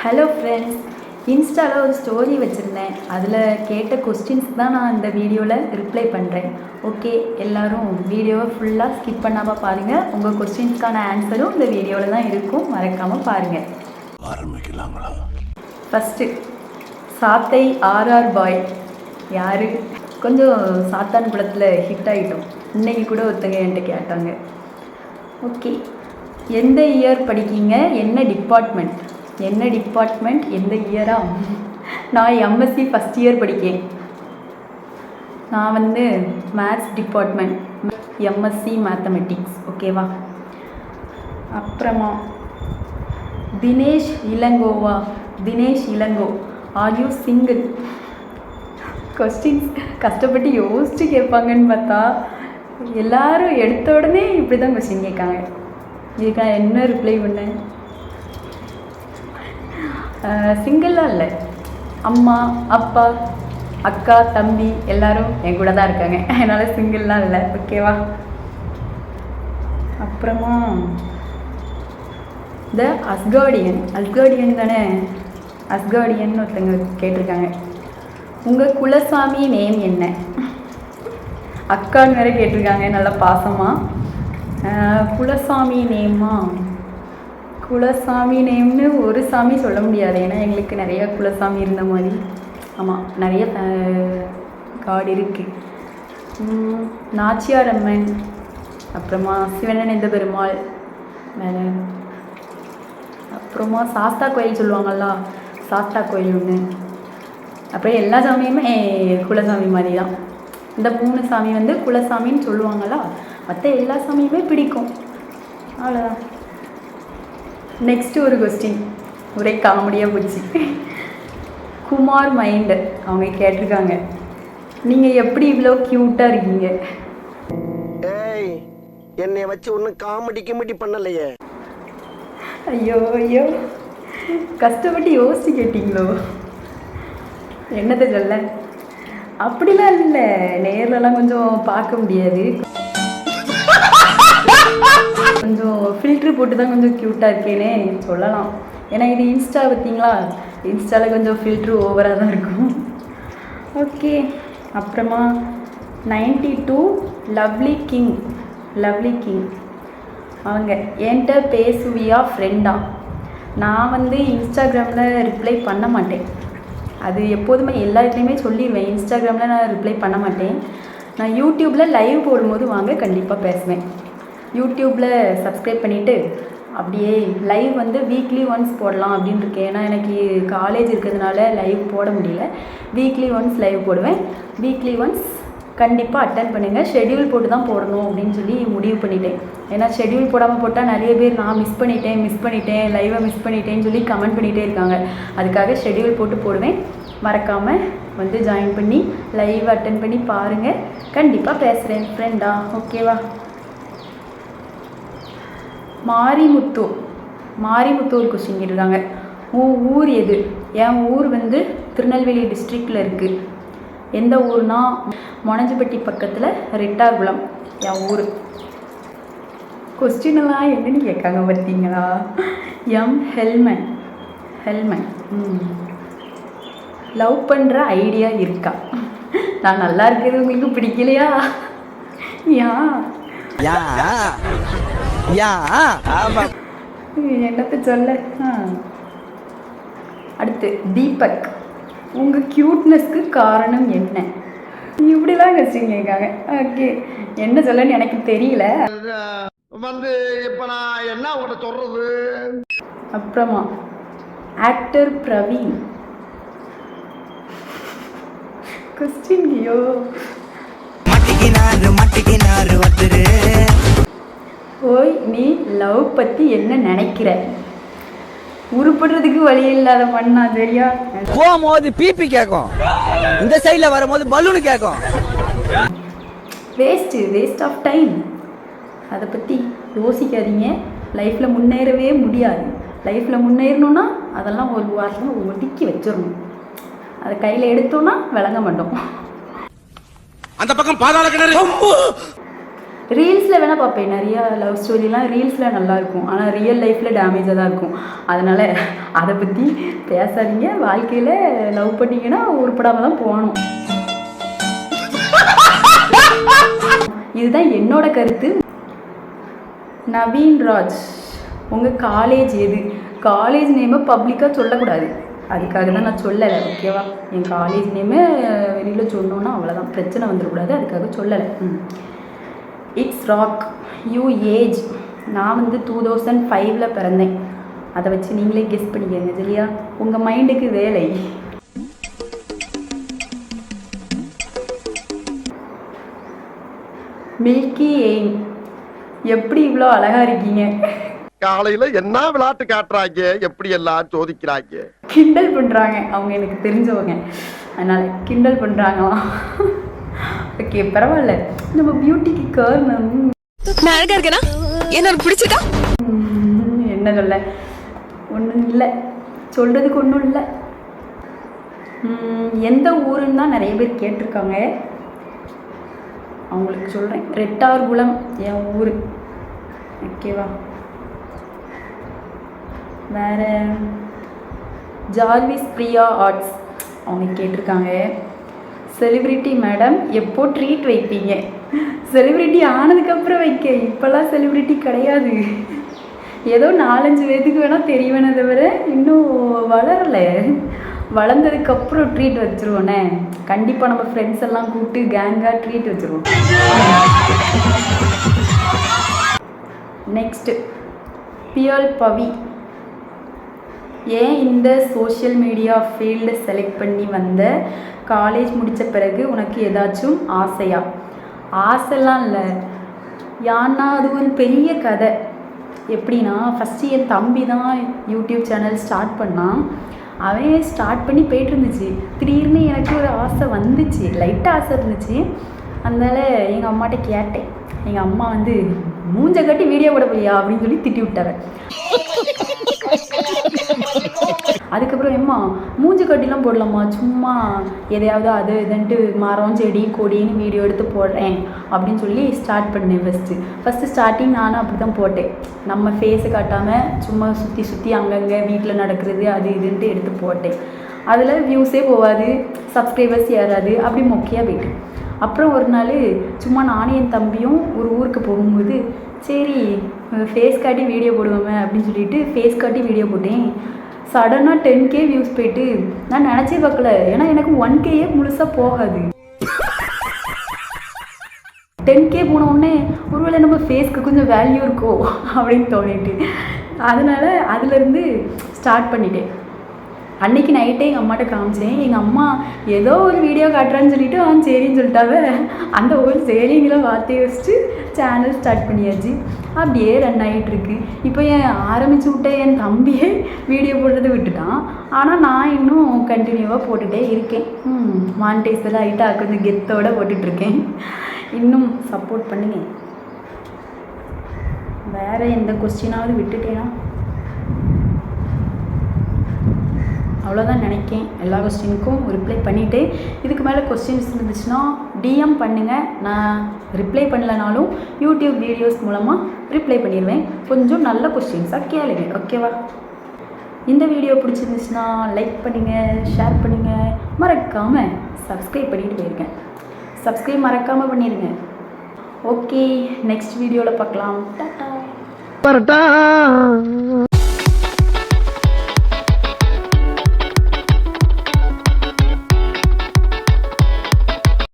Hello friends, இன்ஸ்டாவில் ஒரு story வச்சுருந்தேன். அதில் கேட்ட கொஸ்டின்ஸ்க்கு தான் நான் இந்த வீடியோவில் ரிப்ளை பண்ணுறேன். ஓகே, எல்லோரும் வீடியோவை ஃபுல்லாக ஸ்கிப் பண்ணாமல் பாருங்கள். உங்கள் கொஸ்டின்ஸ்க்கான ஆன்சரும் இந்த வீடியோவில் தான் இருக்கும், மறக்காமல் பாருங்கள். ஆரம்பிக்கலாங்களா? ஃபஸ்ட்டு, சாத்தை ஆர்ஆர் பாய் யார்? கொஞ்சம் சாத்தான் குளத்தில் ஹிட் ஆகிட்டோம். இன்றைக்கி கூட ஒருத்தங்க என்கிட்ட கேட்டாங்க. ஓகே, எந்த இயர் படிக்கீங்க? என்ன டிபார்ட்மெண்ட்? எந்த இயரா? நான் எம்எஸ்சி ஃபஸ்ட் இயர் படிக்கேன். நான் வந்து மேத்ஸ் டிபார்ட்மெண்ட், எம்எஸ்சி மேத்தமெட்டிக்ஸ். ஓகேவா? அப்புறமா Dinesh Ilango, are you single? Questions கஷ்டப்பட்டு யோசிச்சு கேட்பாங்கன்னு பார்த்தா எல்லாரும் எடுத்த உடனே இப்படி தான் கொஸ்டின் கேட்காங்க. இதுக்கு நான் என்ன ரிப்ளை பண்ணேன்? சிங்கிளாக இல்லை, அம்மா அப்பா அக்கா தம்பி எல்லோரும் என் கூட தான் இருக்காங்க, அதனால் சிங்கிள்லாம் இல்லை. ஓகேவா? அப்புறமா த அஸ்கார்டியன் தானே, அஸ்கார்டியன் ஒருத்தங்க கேட்டிருக்காங்க. உங்கள் குலசாமி நேம் என்ன? அக்கான்னு வேற கேட்டிருக்காங்க, நல்லா பாசமாக. குலசாமி நேம்னு ஒரு சாமி சொல்ல முடியாது, ஏன்னா எங்களுக்கு நிறையா குலசாமி இருந்த மாதிரி. ஆமாம், நிறைய காடு இருக்குது. நாச்சியார் அம்மன், அப்புறமா சிவனேந்த பெருமாள், வேறு அப்புறமா சாஸ்தா கோயில் சொல்லுவாங்கள்ல, சாஸ்தா கோயில் ஒன்று. அப்புறம் எல்லா சாமியுமே குலசாமி மாதிரி தான். இந்த 3 சாமி வந்து குலசாமின்னு சொல்லுவாங்களா, மற்ற எல்லா சாமியுமே பிடிக்கும். அவ்வளோதான். நெக்ஸ்ட்டு ஒரு கொஸ்டின், ஒரே காமெடியாக போச்சு. குமார் மைண்ட் அவங்க கேட்டிருக்காங்க, நீங்கள் எப்படி இவ்வளோ க்யூட்டாக இருக்கீங்க? ஏய், என்னை வச்சு ஒன்றும் காமெடி பண்ணலையே. ஐயோ, கஷ்டப்பட்டு யோசிச்சு கேட்டிங்களோ? என்னத்தை சொல்ல, அப்படிலாம் இல்லை, நேர்லலாம் கொஞ்சம் பார்க்க முடியாது, கொஞ்சம் ஃபில்ட்ரு போட்டு தான் கொஞ்சம் க்யூட்டாக இருக்கேனே சொல்லலாம். ஏன்னா இது இன்ஸ்டா பார்த்தீங்களா, இன்ஸ்டாவில் கொஞ்சம் ஃபில்ட்ரு ஓவராக தான் இருக்கும். ஓகே, அப்புறமா 92 லவ்லி கிங் அவங்க என்கிட்ட பேசுவியா ஃப்ரெண்டா? நான் வந்து இன்ஸ்டாகிராமில் ரிப்ளை பண்ண மாட்டேன். அது எப்போதுமே எல்லா இடத்துலையுமே சொல்லிடுவேன், இன்ஸ்டாகிராமில் நான் ரிப்ளை பண்ண மாட்டேன். நான் யூடியூப்பில் லைவ் போடும்போது வாங்க கண்டிப்பாக பேசுவேன். யூடியூப்பில் சப்ஸ்கிரைப் பண்ணிவிட்டு அப்படியே லைவ் வந்து வீக்லி ஒன்ஸ் போடலாம் அப்படின்னு இருக்கேன். ஏன்னா எனக்கு காலேஜ் இருக்கிறதுனால லைவ் போட முடியல. வீக்லி ஒன்ஸ் லைவ் போடுவேன். வீக்லி ஒன்ஸ் கண்டிப்பாக அட்டன் பண்ணுங்கள். ஷெட்யூல் போட்டு தான் போடணும் அப்படின்னு சொல்லி முடிவு பண்ணிட்டேன். ஏன்னா ஷெட்யூல் போடாமல் போட்டால் நிறைய பேர் நான் மிஸ் பண்ணிட்டேன் லைவை மிஸ் பண்ணிட்டேன்னு சொல்லி கமெண்ட் பண்ணிகிட்டே இருக்காங்க. அதுக்காக ஷெட்யூல் போட்டு போடுவேன். மறக்காமல் வந்து ஜாயின் பண்ணி லைவ் அட்டன் பண்ணி பாருங்கள். கண்டிப்பாக பேசுகிறேன் ஃப்ரெண்டா. ஓகேவா? மாரிமுத்து ஒரு கொஸ்டின் கேட்டிருக்காங்க. உன் ஊர் எது? என் ஊர் வந்து திருநெல்வேலி டிஸ்ட்ரிக்டில் இருக்குது. எந்த ஊர்னா மொனஞ்சிப்பட்டி பக்கத்தில் ரெட்டாகுளம் என் ஊர். கொஸ்டினெல்லாம் என்னன்னு கேட்காங்க பார்த்தீங்களா? ஹெல்மன் லவ் பண்ணுற ஐடியா இருக்கா? நான் நல்லா இருக்கிறது உங்களுக்கு பிடிக்கலையா? என்னத்தை சொல்ல. அடுத்து தீபக், உங்கள் க்யூட்னஸ்க்கு காரணம் என்ன? இப்படிலாம் கொஸ்டின் கேட்காங்க. ஓகே, என்ன சொல்லன்னு எனக்கு தெரியல. இப்போ நான் என்ன உங்கள்கிட்ட சொல்றது? அப்புறமா ஆக்டர் பிரவீன் கொஸ்டின் ஓய், நீ லவ் பற்றி என்ன நினைக்கிற? உருப்படுறதுக்கு வழி இல்லாத பண்ணா, சரியா? போகும்போது பிபி கேட்கும், இந்த சைடில் வரும்போது பலூனு கேட்கும். Waste of time. அதை பற்றி யோசிக்காதீங்க. லைஃப்பில் முன்னேறவே முடியாது. லைஃப்பில் முன்னேறணுன்னா அதெல்லாம் ஒரு வாரமாக ஒதுக்கி வச்சிடணும். அதை கையில் எடுத்தோன்னா விளங்க மாட்டோம். அந்த பக்கம் பாதாள கிணறு. ரீல்ஸில் வேணால் பார்ப்பேன், நிறையா லவ் ஸ்டோரிலாம் ரீல்ஸில் நல்லாயிருக்கும், ஆனால் ரியல் லைஃப்பில் டேமேஜாக தான் இருக்கும். அதனால் அதை பற்றி பேசாதீங்க. வாழ்க்கையில் லவ் பண்ணிங்கன்னா உருப்படாமல் தான் போகணும். இதுதான் என்னோட கருத்து. நவீன் ராஜ், உங்கள் காலேஜ் எது? காலேஜ் நேமை பப்ளிக்காக சொல்லக்கூடாது, அதுக்காக தான் நான் சொல்லலை. ஓகேவா? என் காலேஜ் நேமை வெளியில் சொன்னோன்னா அவ்வளோதான், பிரச்சனை வந்துடக்கூடாது, அதுக்காக சொல்லலை. It's rock you age. நான் வந்து 2005 பிறந்தேன். அதை வச்சு நீங்களே கெஸ் பண்ணிக்கங்க சரியா? உங்கள் மைண்டுக்கு வேலை. மில்கி எய்ம், எப்படி இவ்வளோ அழகாக இருக்கீங்க? காலையில என்ன விளையாட்டு காட்டுறாங்க, எப்படி எல்லாம் சோதிக்கிறாங்க. கிண்டல் பண்ணுறாங்க, அவங்க எனக்கு தெரிஞ்சவங்க, அதனால் கிண்டல் பண்ணுறாங்களாம். ஓகே பரவாயில்ல, நம்ம பியூட்டிக்கு காரணம் நான் அழகா இருக்கேனா? என்ன பிடிச்சிருக்கா? என்ன சொல்ல, ஒன்றும் இல்லை, சொல்கிறதுக்கு ஒன்றும் இல்லை. எந்த ஊருன்னு தான் நிறைய பேர் கேட்டிருக்காங்க, அவங்களுக்கு சொல்கிறேன். ரெட்டார்குளம் என் ஊர். ஓகேவா? வேறு ஜார்விஸ் பிரியா ஆர்ட்ஸ், அவங்க கேட்டிருக்காங்க, செலிப்ரிட்டி மேடம் எப்போ ட்ரீட் வைப்பீங்க? செலிப்ரிட்டி ஆனதுக்கப்புறம் வைக்க, இப்போல்லாம் செலிப்ரிட்டி கிடையாது. ஏதோ 4-5 பேத்துக்கு வேணால் தெரியவேனே தவிர இன்னும் வளரலை. வளர்ந்ததுக்கப்புறம் ட்ரீட் வச்சுருவோண்ணே. கண்டிப்பாக நம்ம ஃப்ரெண்ட்ஸ் எல்லாம் கூப்பிட்டு கேங்காக ட்ரீட் வச்சுருவோம். நெக்ஸ்ட்டு பியல் பவி, ஏன் இந்த சோஷியல் மீடியா ஃபீல்டு செலக்ட் பண்ணி வந்த? காலேஜ் முடித்த பிறகு உனக்கு ஏதாச்சும் ஆசையா? ஆசைலாம் இல்லை யான்னா, அது ஒரு பெரிய கதை. எப்படின்னா, ஃபஸ்ட்டு என் தம்பி தான் யூடியூப் சேனல் ஸ்டார்ட் பண்ணான். அவன் ஸ்டார்ட் பண்ணி போய்ட்டு இருந்துச்சு. திடீர்னு எனக்கு ஒரு ஆசை வந்துச்சு, லைட்டாக ஆசை இருந்துச்சு. அதனால எங்கள் அம்மாட்ட கேட்டேன். எங்கள் அம்மா வந்து மூஞ்ச கட்டி வீடியோ போட போலியா அப்படின்னு சொல்லி திட்டி விட்டாங்க. அதுக்கப்புறம் எம்மா மூஞ்சி கட்டிலாம் போடலாமா, சும்மா எதையாவது அது இதுன்ட்டு மரம் செடி கொடின்னு வீடியோ எடுத்து போடுறேன் அப்படின்னு சொல்லி ஸ்டார்ட் பண்ணேன். ஃபஸ்ட்டு ஸ்டார்டிங் நானும் அப்படி தான் போட்டேன். நம்ம ஃபேஸை காட்டாமல் சும்மா சுற்றி அங்கங்கே வீட்டில் நடக்கிறது அது இதுன்ட்டு எடுத்து போட்டேன். அதில் வியூஸே போகாது, சப்ஸ்கிரைபர்ஸ் ஏறாது, அப்படி மொக்கையாக போயிட்டு. அப்புறம் ஒரு நாள் சும்மா நானும் என் தம்பியும் ஒரு ஊருக்கு போகும்போது சரி ஃபேஸ் காட்டி வீடியோ போடுவோமே அப்படின்னு சொல்லிட்டு ஃபேஸ் காட்டி வீடியோ போட்டேன். சடனாக 10K வியூஸ் போயிட்டு நான் நினச்சே பார்க்கல. ஏன்னா எனக்கு 1K முழுசாக போகாது. 10K போன உடனே ஒருவேளை நம்ம ஃபேஸ்க்கு கொஞ்சம் வேல்யூ இருக்கோ அப்படின்னு தோணிட்டு, அதனால் அதுலேருந்து ஸ்டார்ட் பண்ணிட்டேன். அன்றைக்கி நைட்டே எங்கள் அம்மாட்ட காமிச்சேன். எங்கள் அம்மா ஏதோ ஒரு வீடியோ காட்டுறான்னு சொல்லிவிட்டு சரின்னு சொல்லிட்டாவே. அந்த ஒரு சரிங்கிற வார்த்தையை வச்சுட்டு சேனல் ஸ்டார்ட் பண்ணியாச்சு. அப்படியே ரன் ஆகிட்டுருக்கு. இப்போ ஆரம்பித்து விட்ட என் தம்பியே வீடியோ போடுறதை விட்டுட்டான். ஆனால் நான் இன்னும் கண்டினியூவாக போட்டுகிட்டே இருக்கேன். மானிட்டைஸில் ஆகிட்டா கொஞ்சம் கெத்தோடு போட்டுட்ருக்கேன். இன்னும் சப்போர்ட் பண்ணுங்க. வேறு எந்த கொஸ்டினாவது விட்டுட்டேனா? அவ்வளோதான் நினைக்கேன். எல்லா கொஸ்டினுக்கும் ரிப்ளை பண்ணிவிட்டு, இதுக்கு மேலே கொஸ்டின்ஸ் இருந்துச்சுன்னா டிஎம் பண்ணுங்கள். நான் ரிப்ளை பண்ணலனாலும் யூடியூப் வீடியோஸ் மூலமாக ரிப்ளை பண்ணிடுவேன். கொஞ்சம் நல்ல கொஸ்டின்ஸாக கேளுங்க. ஓகேவா? இந்த வீடியோ பிடிச்சிருந்துச்சுன்னா லைக் பண்ணுங்கள், ஷேர் பண்ணுங்கள், மறக்காமல் சப்ஸ்கிரைப் பண்ணிட்டு போயிருக்கேன். சப்ஸ்கிரைப் மறக்காமல் பண்ணிடுங்க. ஓகே, நெக்ஸ்ட் வீடியோவில் பார்க்கலாம். டாடா.